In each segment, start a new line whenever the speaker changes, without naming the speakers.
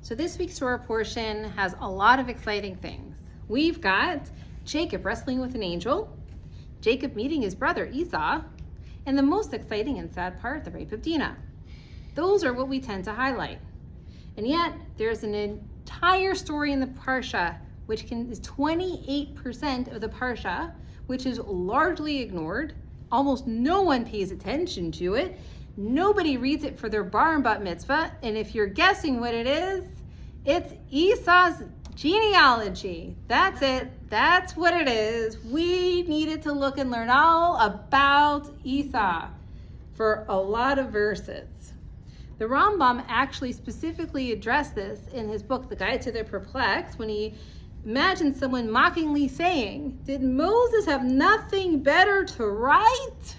So this week's Torah portion has a lot of exciting things. We've got Jacob wrestling with an angel, Jacob meeting his brother Esau, and the most exciting and sad part, the rape of Dinah. Those are what we tend to highlight. And yet, there's an entire story in the Parsha, which is 28% of the Parsha, which is largely ignored. Almost no one pays attention to it. Nobody reads it for their bar and bat mitzvah. And if you're guessing what it is, it's Esau's genealogy. That's it. That's what it is. We needed to look and learn all about Esau for a lot of verses. The Rambam actually specifically addressed this in his book, The Guide to the Perplexed, when he imagined someone mockingly saying, "Did Moses have nothing better to write?"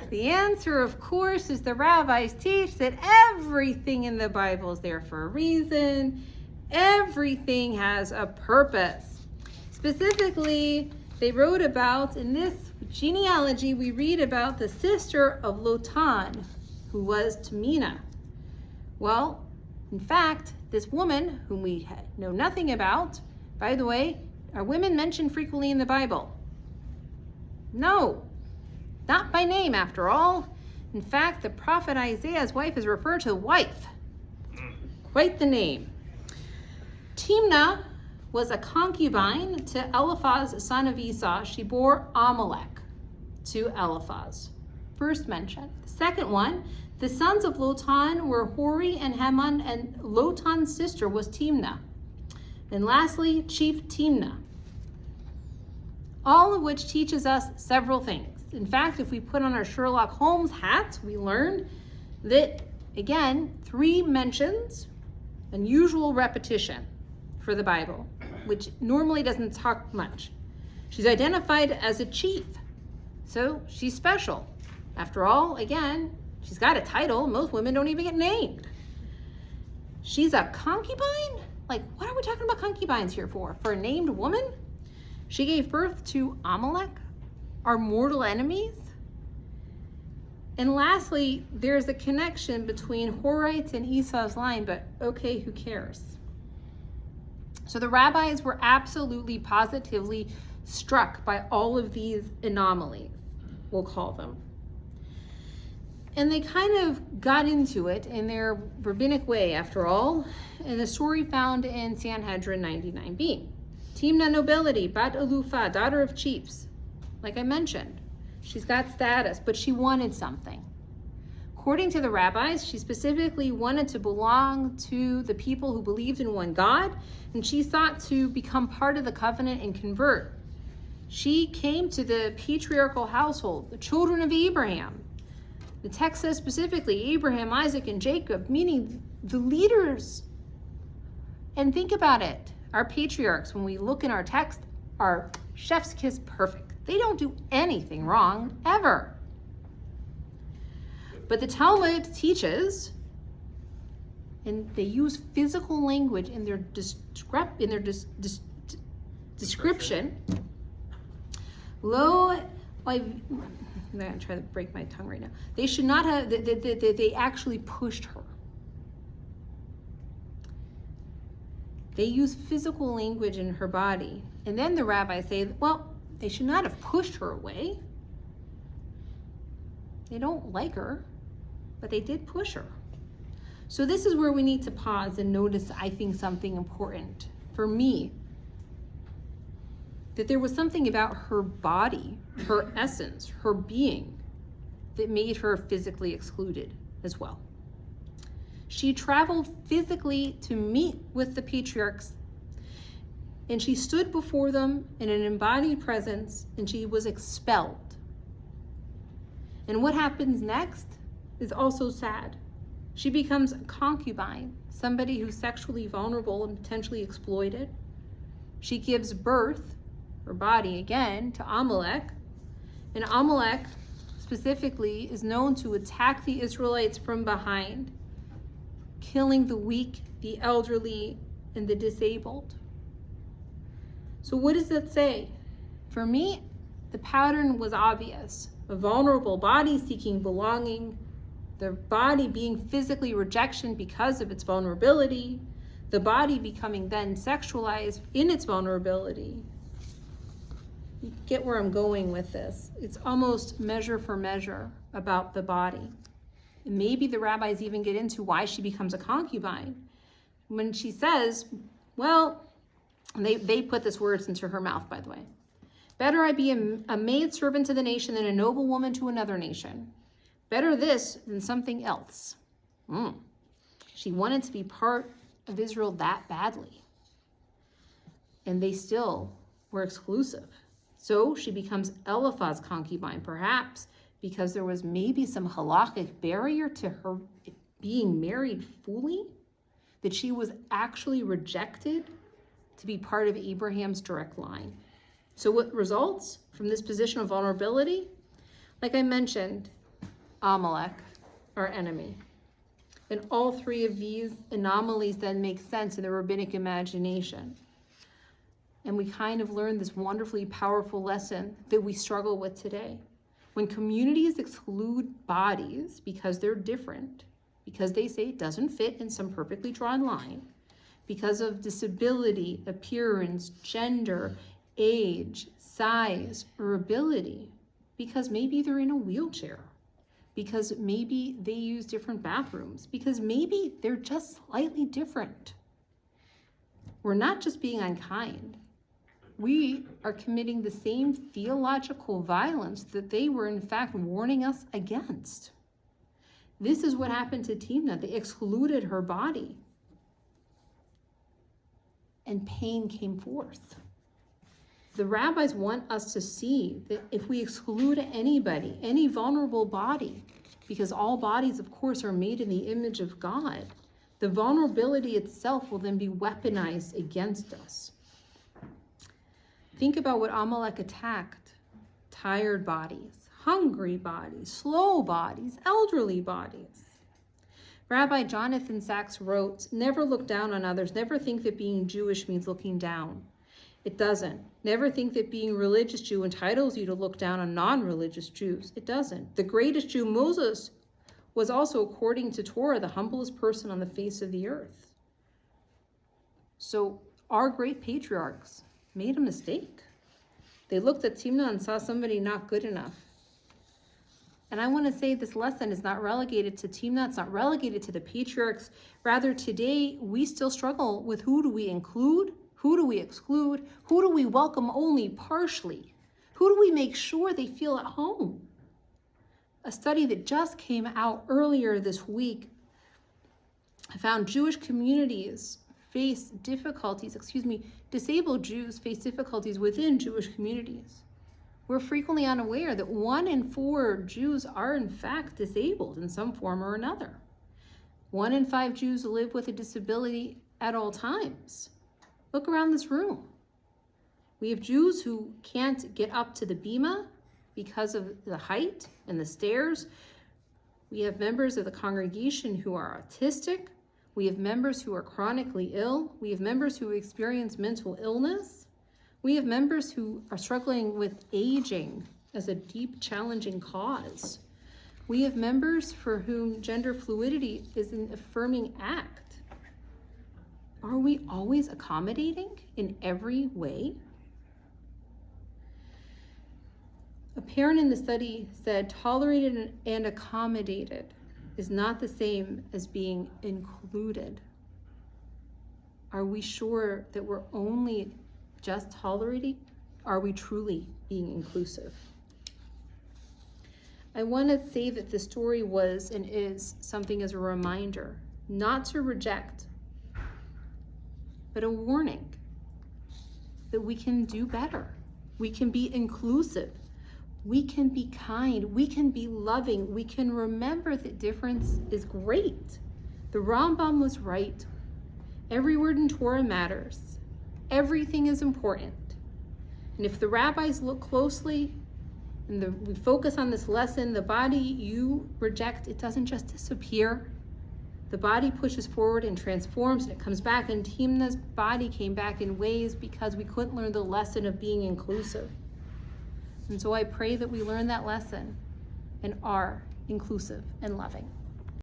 The answer, of course, is the rabbis teach that everything in the Bible is there for a reason. Everything has a purpose. Specifically, they wrote about, in this genealogy, we read about the sister of Lotan, who was Timnah. Well, in fact, this woman, whom we know nothing about, by the way, are women mentioned frequently in the Bible? No, not by name after all. In fact, the prophet Isaiah's wife is referred to wife. Quite the name. Timnah was a concubine to Eliphaz, son of Esau. She bore Amalek to Eliphaz. First mention. The second one, the sons of Lotan were Hori and Heman, and Lotan's sister was Timnah. And lastly, Chief Timnah. All of which teaches us several things. In fact, if we put on our Sherlock Holmes hats, we learn that, again, 3 mentions, unusual repetition for the Bible, which normally doesn't talk much. She's identified as a chief, so she's special. After all, again, she's got a title. Most women don't even get named. She's a concubine? Like, what are we talking about concubines here for? For a named woman? She gave birth to Amalek, our mortal enemies. And lastly, there's a connection between Horites and Esau's line, but okay, who cares? So the rabbis were absolutely, positively struck by all of these anomalies, we'll call them. And they kind of got into it in their rabbinic way, after all, in the story found in Sanhedrin 99b. Timnah nobility, bat alufa, daughter of chiefs. Like I mentioned, she's got status, but she wanted something. According to the rabbis, she specifically wanted to belong to the people who believed in one God, and she sought to become part of the covenant and convert. She came to the patriarchal household, the children of Abraham. The text says specifically Abraham, Isaac, and Jacob, meaning the leaders. And think about it. Our patriarchs, when we look in our text, are chef's kiss perfect. They don't do anything wrong, ever. But the Talmud teaches, and they use physical language in their description. I'm going to try to break my tongue right now. They should not have, they actually pushed her. They use physical language in her body. And then the rabbis say, well, they should not have pushed her away. They don't like her, but they did push her. So this is where we need to pause and notice, I think, something important for me. That there was something about her body, her essence, her being, that made her physically excluded as well. She traveled physically to meet with the patriarchs, and she stood before them in an embodied presence, and she was expelled. And what happens next is also sad. She becomes a concubine, somebody who's sexually vulnerable and potentially exploited. She gives birth, her body again, to Amalek. And Amalek specifically is known to attack the Israelites from behind, killing the weak, the elderly, and the disabled. So what does that say? For me, the pattern was obvious. A vulnerable body seeking belonging, The body being physically rejection because of its vulnerability, the body becoming then sexualized in its vulnerability. You get where I'm going with this. It's almost measure for measure about the body. And maybe the rabbis even get into why she becomes a concubine. When she says, well, they put this words into her mouth, by the way. Better I be a maid servant to the nation than a noble woman to another nation. Better this than something else. She wanted to be part of Israel that badly. And they still were exclusive. So she becomes Eliphaz's concubine, perhaps because there was maybe some halakhic barrier to her being married fully, that she was actually rejected to be part of Abraham's direct line. So what results from this position of vulnerability? Like I mentioned, Amalek, our enemy. And all three of these anomalies then make sense in the rabbinic imagination. And we kind of learn this wonderfully powerful lesson that we struggle with today. When communities exclude bodies because they're different, because they say it doesn't fit in some perfectly drawn line, because of disability, appearance, gender, age, size, or ability, because maybe they're in a wheelchair, because maybe they use different bathrooms, because maybe they're just slightly different. We're not just being unkind. We are committing the same theological violence that they were in fact warning us against. This is what happened to Timnah. They excluded her body. And pain came forth. The rabbis want us to see that if we exclude anybody, any vulnerable body, because all bodies, of course, are made in the image of God, the vulnerability itself will then be weaponized against us. Think about what Amalek attacked. Tired bodies, hungry bodies, slow bodies, elderly bodies. Rabbi Jonathan Sachs wrote, "Never look down on others. Never think that being Jewish means looking down. It doesn't. Never think that being a religious Jew entitles you to look down on non-religious Jews. It doesn't. The greatest Jew, Moses, was also, according to Torah, the humblest person on the face of the earth." So our great patriarchs made a mistake. They looked at Timnah and saw somebody not good enough. And I want to say this lesson is not relegated to Timnah, it's not relegated to the patriarchs. Rather, today we still struggle with who do we include, who do we exclude, who do we welcome only partially, who do we make sure they feel at home. A study that just came out earlier this week found Jewish communities face difficulties, disabled Jews face difficulties within Jewish communities. We're frequently unaware that 1 in 4 Jews are in fact disabled in some form or another. 1 in 5 Jews live with a disability at all times. Look around this room. We have Jews who can't get up to the bima because of the height and the stairs. We have members of the congregation who are autistic. We have members who are chronically ill. We have members who experience mental illness. We have members who are struggling with aging as a deep, challenging cause. We have members for whom gender fluidity is an affirming act. Are we always accommodating in every way? A parent in the study said tolerated and accommodated is not the same as being included. Are we sure that we're only just tolerating? Are we truly being inclusive? I want to say that the story was and is something as a reminder, not to reject, but a warning that we can do better. We can be inclusive. We can be kind, we can be loving, we can remember that difference is great. The Rambam was right. Every word in Torah matters. Everything is important. And if the rabbis look closely and we focus on this lesson, the body you reject, it doesn't just disappear. The body pushes forward and transforms and it comes back, and Timnah's body came back in ways because we couldn't learn the lesson of being inclusive. And so I pray that we learn that lesson and are inclusive and loving.